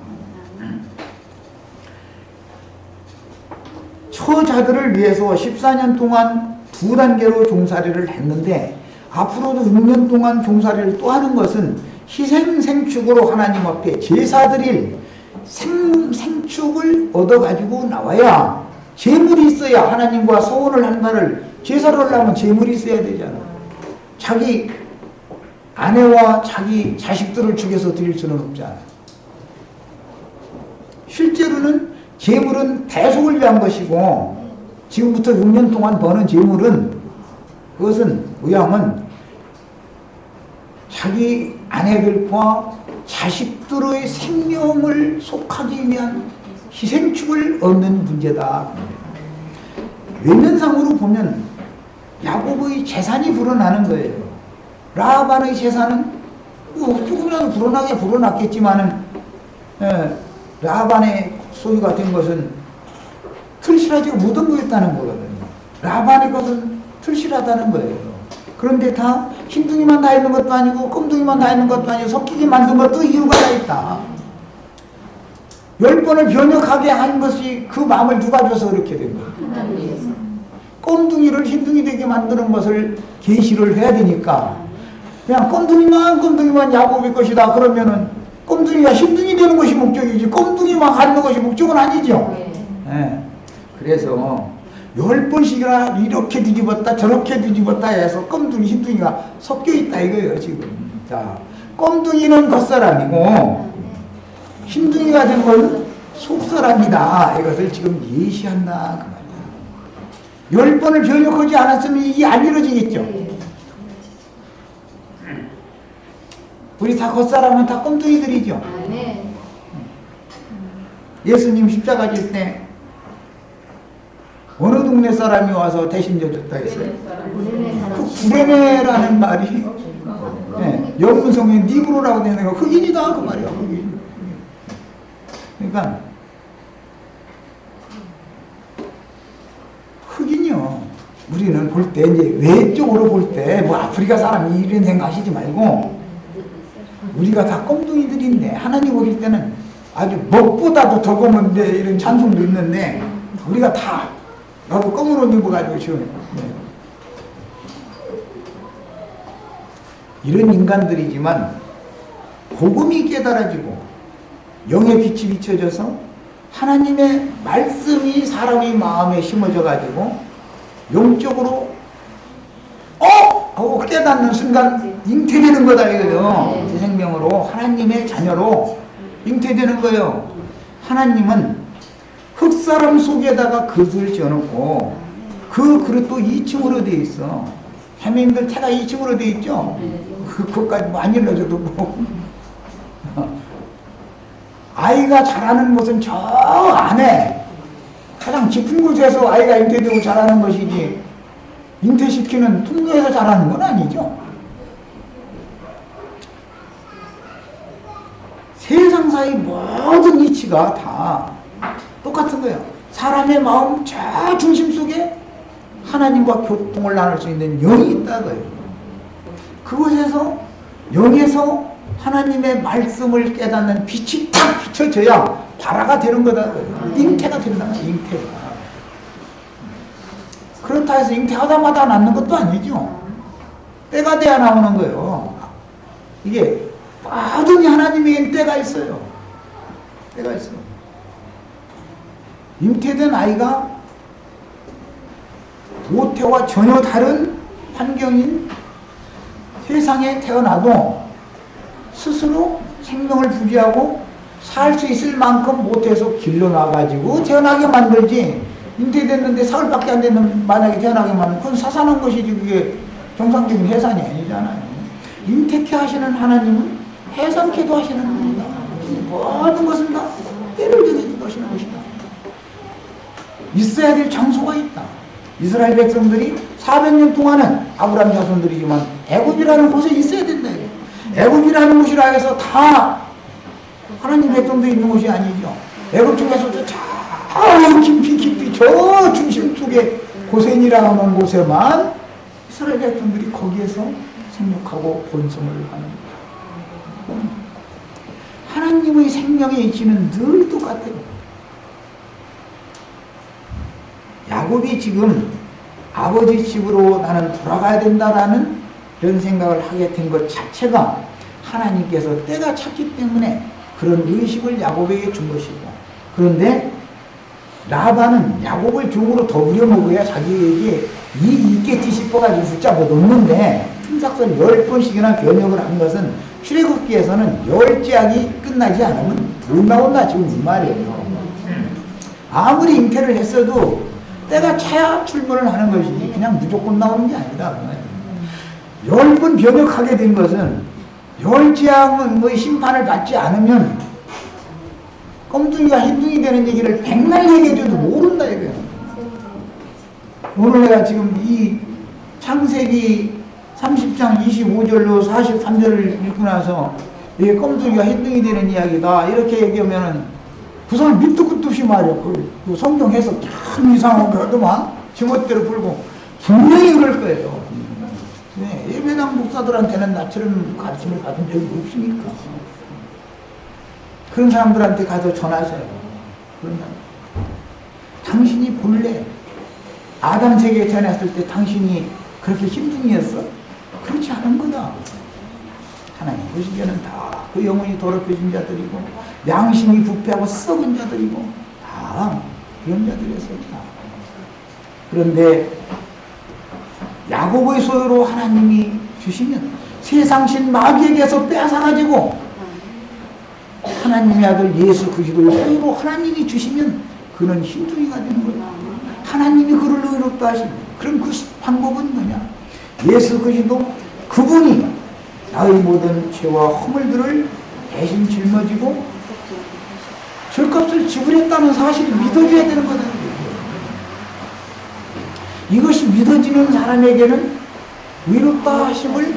처자들을 위해서 14년 동안 두 단계로 종살이를 했는데 앞으로도 6년 동안 종살이를 또 하는 것은 희생생축으로 하나님 앞에 제사드릴 생축을 얻어가지고 나와야 제물이 있어야 하나님과 서원을 한 바를 제사를 하려면 제물이 있어야 되잖아. 자기 아내와 자기 자식들을 죽여서 드릴 수는 없잖아. 실제로는 제물은 대속을 위한 것이고 지금부터 6년 동안 버는 제물은 그것은 의향은 자기 아내들과 자식들의 생명을 속하기 위한 희생축을 얻는 문제다. 외면상으로 보면 야곱의 재산이 불어나는 거예요. 라반의 재산은 조금이라도 불어났겠지만은 라반의 소유가 된 것은 틀실하지가 못한 거였다는 거거든요. 라반의 것은 틀실하다는 거예요. 그런데 다 흰둥이만 다 있는 것도 아니고 검둥이만 다 있는 것도 아니고 섞이게 만든 것도 이유가 다 있다. 10번을 변역하게 한 것이 그 마음을 누가 줘서 그렇게 된 거예요. 검둥이를 흰둥이 되게 만드는 것을 계시를 해야 되니까 그냥 검둥이만 야곱의 것이다 그러면은 검둥이가 흰둥이 되는 것이 목적이지 검둥이만 갖는 것이 목적은 아니죠. 네. 그래서 10번씩이나 이렇게 뒤집었다 저렇게 뒤집었다 해서 검둥이 흰둥이가 섞여 있다 이거예요 지금. 자, 검둥이는 겉사람이고 흰둥이가 된 건 속사람이다. 이것을 지금 예시한다 그 말이에요. 10번을 변역하지 않았으면 이게 안 이루어지겠죠. 우리 다 겉사람은 다 꼼둥이들이죠. 예수님 십자가 질 때 어느 동네 사람이 와서 대신 져줬다 했어요? 그 구레네라는 말이 영문성에 니그로라고 되는 거 흑인이다 그 말이야. 흑인. 그러니까 흑인이요. 우리는 볼 때 이제 외적으로 볼 때 뭐 아프리카 사람이 이런 생각하시지 말고 우리가 다 꼼둥이들인데 하나님 보실 때는 아주 먹보다도 더 검은데 이런 찬송도 있는데 우리가 다 나도 검은 옷 입어가지고 지금 이런 인간들이지만 복음이 깨달아지고 영의 빛이 비춰져서 하나님의 말씀이 사람의 마음에 심어져 가지고 영적으로 하고 깨닫는 순간 잉태되는 거다 이거죠. 새 생명으로 하나님의 자녀로 잉태되는 거예요. 하나님은 흙사람 속에다가 그릇을 지어놓고 그 그릇도 2층으로 되어 있어. 자매님들 태가 2층으로 돼 있죠? 그것까지 많이 일러줘도 뭐. 아이가 자라는 것은 저 안에 가장 깊은 곳에서 아이가 잉태되고 자라는 것이지, 잉태시키는 통로에서 자라는 건 아니죠. 세상사의 모든 이치가 다 똑같은 거예요. 사람의 마음 저 중심 속에 하나님과 교통을 나눌 수 있는 영이 있다고요. 그곳에서 영에서 하나님의 말씀을 깨닫는 빛이 딱 비춰져야 발화가 되는 거다고요. 잉태가 된다. 잉태가. 그렇다 해서 잉태하자마자 낳는 것도 아니죠. 때가 돼야 나오는 거예요. 이게 모든 하나님에겐 때가 있어요. 때가 있어요. 잉태된 아이가 모태와 전혀 다른 환경인 세상에 태어나도 스스로 생명을 부지하고 살 수 있을 만큼 모태에서 길러놔가지고 태어나게 만들지, 잉태됐는데 사흘밖에 안 되는 만약에 태어나게 만들면 그건 사산한 것이지, 그게 정상적인 해산이 아니잖아요. 잉태케 하시는 하나님은 해산케도 하시는 겁니다. 모든 것은 다 때를 정해주고 하시는 것이다. 있어야 될 장소가 있다. 이스라엘 백성들이 400년 동안은 아브라함 자손들이지만 애굽이라는 곳에 있어야 된다. 애굽이라는 곳이라 해서 다 하나님 백성들이 있는 곳이 아니죠. 애굽 중에서도 저 깊이 저 중심 속에 고센이라고 하는 곳에만 이스라엘 백성들이 거기에서 생육하고 번성을 하는 거예요. 하나님의 생명의 이치는 늘 똑같아요. 야곱이 지금 아버지 집으로 나는 돌아가야 된다라는 이런 생각을 하게 된 것 자체가 하나님께서 때가 찼기 때문에 그런 의식을 야곱에게 준 것이고, 그런데 라반은 야곱을 종으로 더 부려먹어야 자기에게 이익이 있겠지 싶어가지고 붙잡아 놓는데, 품삯을 10번씩이나 변역을 한 것은 출애굽기에서는 10제약이 끝나지 않으면 못 나온다, 지금 이 말이에요. 아무리 잉태를 했어도 때가 차야 출근을 하는 것이지 그냥 무조건 나오는 게 아니다. 10번 변역하게 된 것은 10제약의 심판을 받지 않으면 껌둥이가 흰둥이 되는 얘기를 백날 얘기해줘도 모른다 이거예요. 오늘 내가 지금 이 창세기 30장 25절로 43절을 읽고 나서 이게 껌둥이가 흰둥이 되는 이야기다 이렇게 얘기하면은 그 사람 밑도 끝도 없이 말이야. 그 성경 해석 참 이상한 거 하더만 지멋대로 풀고 분명히 그럴 거예요. 네, 예배당 목사들한테는 나처럼 가르침을 받은 적이 없으니까 그런 사람들한테 가서 전하세요. 그런다. 당신이 본래 아담 세계에 태어났을 때 당신이 그렇게 흰둥이였어? 그렇지 않은 거다. 하나님 보시기에는 다 그 영혼이 더럽혀진 자들이고 양심이 부패하고 썩은 자들이고 다 그런 자들이었습니다. 그런데 야곱의 소유로 하나님이 주시면 세상신 마귀에게서 빼앗아가지고 하나님의 아들 예수 그리스도의 소유로 하나님이 주시면 그는 흰둥이가 되는 거예요. 하나님이 그를 의롭다 하시면 그럼 그 방법은 뭐냐? 예수 그리스도 그분이 나의 모든 죄와 허물들을 대신 짊어지고 죄값을 지불했다는 사실을 믿어줘야 되는 거다. 이것이 믿어지는 사람에게는 의롭다 하심을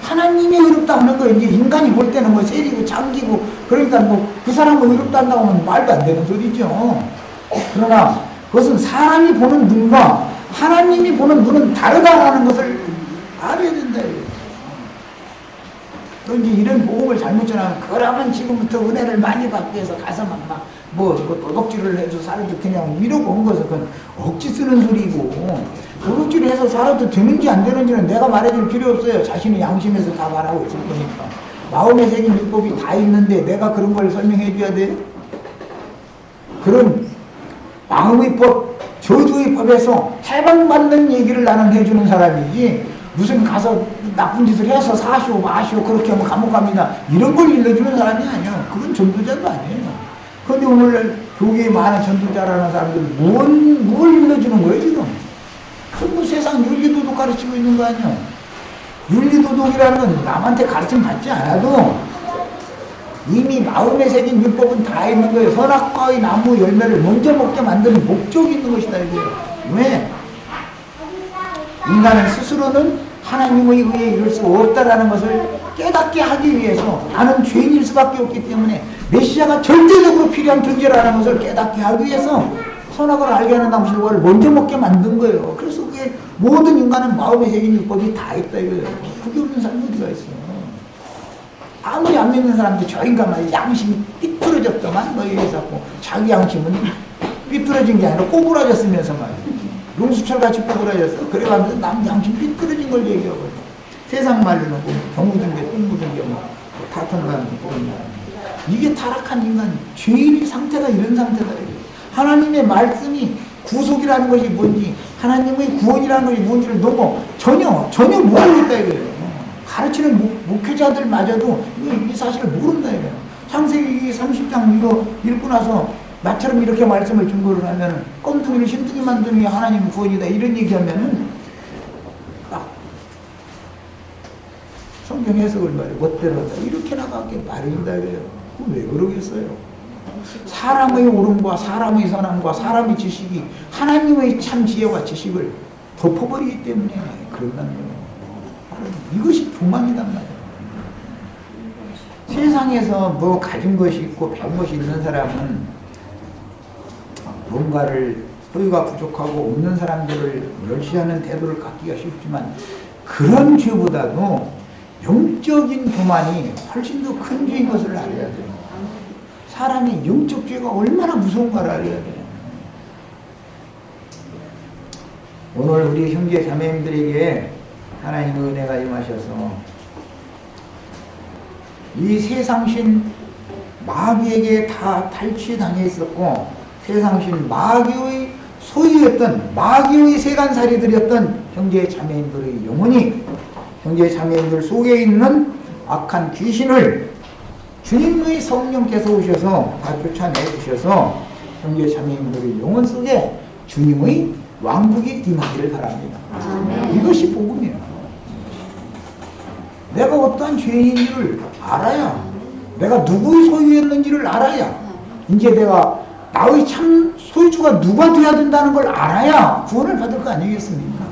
하나님이 의롭다 하는 거예요. 이제 인간이 볼 때는 뭐 세리고 장기고 그러니까 뭐 그 사람을 의롭다 한다고 하면 말도 안 되는 소리죠. 그러나 그것은 사람이 보는 눈과 하나님이 보는 눈은 다르다라는 것을 알아야 된다. 또 이제 이런 복음을 잘못 전하면 그러면 지금부터 은혜를 많이 받기 위해서 가서 뭐 도둑질을 해서 살아도 그냥 이러고 온 것은 그건 억지 쓰는 소리고, 도둑질을 해서 살아도 되는지 안 되는지는 내가 말해줄 필요 없어요. 자신의 양심에서 다 말하고 있을 거니까. 마음의 새긴 율법이 다 있는데 내가 그런 걸 설명해 줘야 돼? 그런 마음의 법, 저주의 법에서 해방받는 얘기를 나는 해주는 사람이지, 무슨 가서 나쁜 짓을 해서 사시오 마시오 그렇게 하면 감옥 갑니다 이런 걸 일러주는 사람이 아니에요. 그건 전도자도 아니에요. 그런데 오늘 교계에 많은 전도자라는 사람들이 뭘 일러주는 거예요 지금? 전부 세상 윤리 가르치고 있는 거 아니야. 윤리도덕이라는 건 남한테 가르침 받지 않아도 이미 마음에 새긴 율법은 다 있는 거예요. 선악과의 나무 열매를 먼저 먹게 만드는 목적이 있는 것이다 이거예요. 왜? 인간은 스스로는 하나님의 의에 이룰 수 없다라는 것을 깨닫게 하기 위해서 나는 죄인일 수밖에 없기 때문에 메시아가 절대적으로 필요한 존재라는 것을 깨닫게 하기 위해서 선악을 알게 하는 나무실과를 먼저 먹게 만든 거예요. 그래서 그게 모든 인간은 마음에 새긴 율법이 다 있다 이거예요. 그게 없는 사람이 어디가 있어. 아무리 안 믿는 사람도 저 인간만 양심이 삐뚤어졌더만 뭐 이래서 자기 양심은 삐뚤어진 게 아니라 꼬부라졌으면서 말이야. 용수철같이 꼬부라졌어. 그래가면서 남 양심 삐뚤어진 걸 얘기하고 세상 말로는 뭐 병묻은 게 똥 묻은 게 뭐 타탄다는 거 이게 타락한 인간 죄인의 상태가 이런 상태다. 하나님의 말씀이 구속이라는 것이 뭔지 하나님의 구원이라는 것이 뭔지를 너무 전혀 모르고 있다 이거예요. 가르치는 목회자들마저도 이 사실을 모른다 이거예요. 창세기 30장 이거 읽고 나서 나처럼 이렇게 말씀을 증거를 하면 껌둥이를 신둥이 만드는 게 하나님 구원이다 이런 얘기하면은 성경 해석을 말해 멋대로 이렇게 나가게 말입니다 이거예요. 왜 그러겠어요? 사람의 옳음과 사람의 선함과 사람의 지식이 하나님의 참 지혜와 지식을 덮어버리기 때문에 그런다는 거예요. 이것이 교만이단 말이에요. 세상에서 뭐 가진 것이 있고 배운 것이 있는 사람은 뭔가를 소유가 부족하고 없는 사람들을 멸시하는 태도를 갖기가 쉽지만 그런 죄보다도 영적인 교만이 훨씬 더 큰 죄인 것을 알아야 돼요. 사람이 영적 죄가 얼마나 무서운가를 알아야 돼요. 오늘 우리 형제 자매님들에게 하나님의 은혜가 임하셔서 이 세상신 마귀에게 다 탈취당해 있었고 세상신 마귀의 소유였던 마귀의 세간살이들이었던 형제 자매님들의 영혼이 형제 자매님들 속에 있는 악한 귀신을 주님의 성령께서 오셔서 다 쫓아내 주셔서 형제 자매님들의 영혼 속에 주님의 왕국이 임하기를 바랍니다. 이것이 복음이에요. 내가 어떠한 죄인인지를 알아야 내가 누구의 소유였는지를 알아야 이제 내가 나의 참 소유주가 누가 돼야 된다는 걸 알아야 구원을 받을 거 아니겠습니까?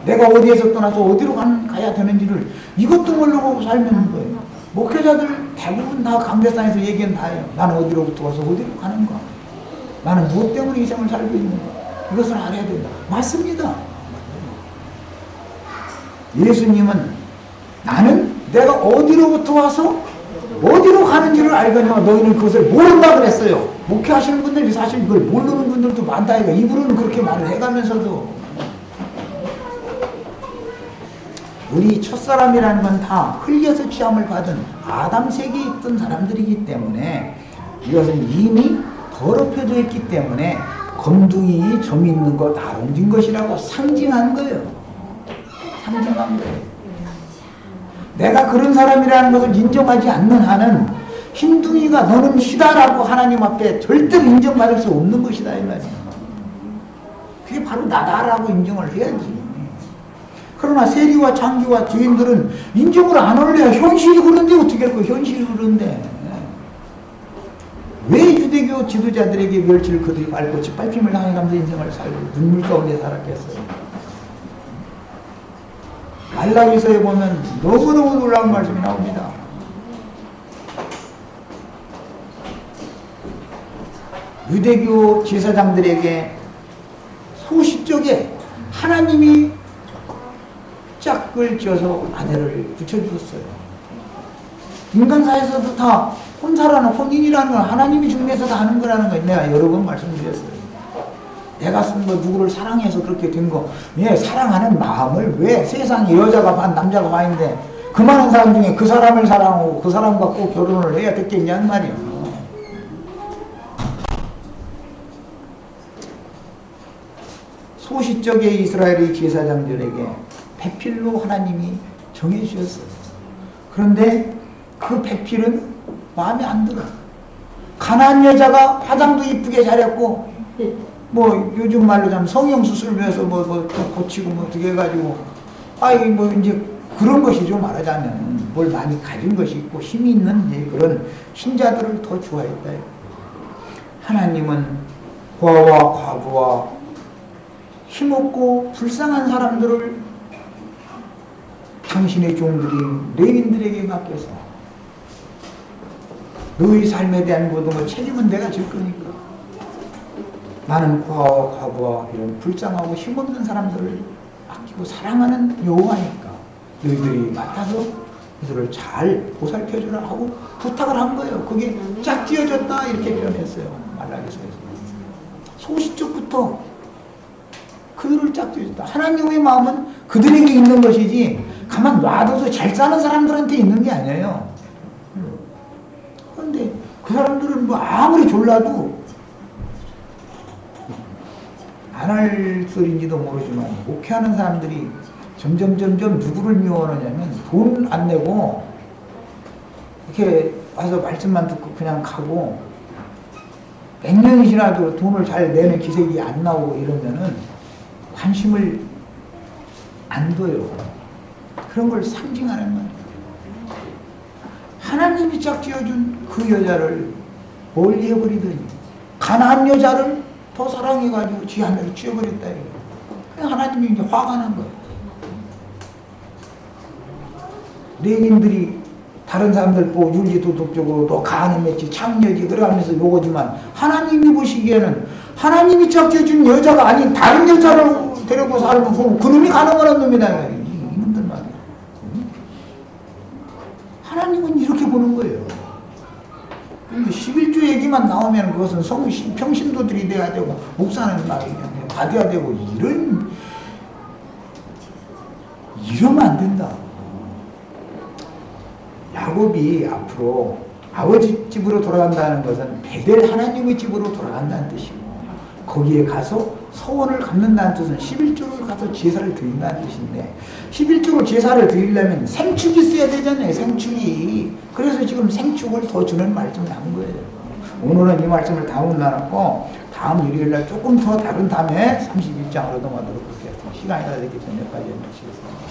내가 어디에서 떠나서 어디로 가야 되는지를 이것도 모르고 살면 거예요. 목회자들 대부분 다 강대상에서 얘기는 다 해요. 나는 어디로부터 와서 어디로 가는가? 나는 무엇 때문에 이 생을 살고 있는가? 이것을 알아야 된다. 맞습니다. 예수님은 나는 내가 어디로부터 와서 어디로 가는지를 알거니와 너희는 그것을 모른다 그랬어요. 목회하시는 분들이 사실 이걸 모르는 분들도 많다 이거. 입으로는 그렇게 말을 해가면서도 우리 첫사람이라는 건 다 흘려서 취함을 받은 아담색이 있던 사람들이기 때문에 이것은 이미 더럽혀져 있기 때문에 검둥이 점 있는 것 아롱진 것이라고 상징한 거예요. 상징한 거예요. 내가 그런 사람이라는 것을 인정하지 않는 한은 흰둥이가 너는 시다라고 하나님 앞에 절대로 인정받을 수 없는 것이다 이 말이에요. 그게 바로 나다라고 인정을 해야지. 그러나 세리와 장기와 죄인들은 인정을 안 할래요. 현실이 그런데 어떻게 할 거예요? 현실이 그런데 왜 유대교 지도자들에게 멸치를 그들이 밟고 짓밟힘을 당해가면서 인생을 살고 눈물 가운데 살았겠어요? 말라기서에 보면 너무너무 놀라운 말씀이 나옵니다. 유대교 제사장들에게 소시적에 하나님이 짝을 지어서 아내를 붙여주었어요. 인간사에서도 다 혼인이라는 건 하나님이 중매해서 다 하는 거라는 걸 내가 여러 번 말씀드렸어요. 내가 쓴 거 누구를 사랑해서 그렇게 된 거, 왜 사랑하는 마음을 왜 세상에 여자가 반 남자가 반인데 그 많은 사람 중에 그 사람을 사랑하고 그 사람과 꼭 결혼을 해야 됐겠냐는 말이에요. 소시적의 이스라엘의 제사장들에게 배필로 하나님이 정해주셨어요. 그런데 그 배필은 마음에 안 들어. 가난한 여자가 화장도 이쁘게 잘했고 뭐 요즘 말로 하면 성형수술 해서 좀 고치고 뭐 어떻게 해가지고 아이 뭐 이제 그런 것이죠. 말하자면 뭘 많이 가진 것이 있고 힘이 있는 그런 신자들을 더 좋아했다. 하나님은 고아와 과부와 힘없고 불쌍한 사람들을 당신의 종들인 레윈들에게 맡겨서 너희 삶에 대한 모든 걸 책임은 내가 질 거니까 나는 고아와 과부와 이런 불쌍하고 힘없는 사람들을 아끼고 사랑하는 여호와니까 너희들이 맡아서 그들을 잘 보살펴주라 하고 부탁을 한 거예요. 그게 짝지어졌다 이렇게 표현했어요. 말라기서에서. 소시적부터 그들을 짝지어졌다. 하나님의 마음은 그들에게 있는 것이지 가만 놔둬도 잘 사는 사람들한테 있는 게 아니에요. 그런데 그 사람들은 뭐 아무리 졸라도 안 할 소리인지도 모르지만 목회하는 사람들이 점점 누구를 미워하느냐면 돈 안 내고 이렇게 와서 말씀만 듣고 그냥 가고 몇 년이 지나도 돈을 잘 내는 기색이 안 나오고 이러면은 관심을 안 둬요. 그런 걸 상징하는 거예요. 하나님이 짝지어준 그 여자를 멀리 해버리더니 가나안 여자를 더 사랑해가지고 지 하늘을 쥐어버렸다. 하나님이 이제 화가 난 거예요. 레인들이 다른 사람들 보고 윤리도덕적으로 너 가늠했지 창녀지 그러면서 요거지만 하나님이 보시기에는 하나님이 짝지어준 여자가 아닌 다른 여자를 데리고 살면 그놈이 가늠하는 놈이다. 이놈들 말이야. 하나님은 이렇게 보는 거예요. 11조 얘기만 나오면 그것은 평신도들이 돼야 되고 목사는 받아야 되고 이러면 안 된다. 야곱이 앞으로 아버지 집으로 돌아간다는 것은 베델 하나님의 집으로 돌아간다는 뜻이고 거기에 가서 서원을 갚는다는 뜻은 11조를 가서 제사를 드린다는 뜻인데 11조로 제사를 드리려면 생축이 있어야 되잖아요. 생축이. 그래서 지금 생축을 더 주는 말씀을 한 거예요. 오늘은 이 말씀을 다 못 나눴고 다음 일요일날 조금 더 다른 다음에 31장으로 넘어가도록 할게요. 시간이 다 됐기 때문에 여기까지 해주시겠습니다.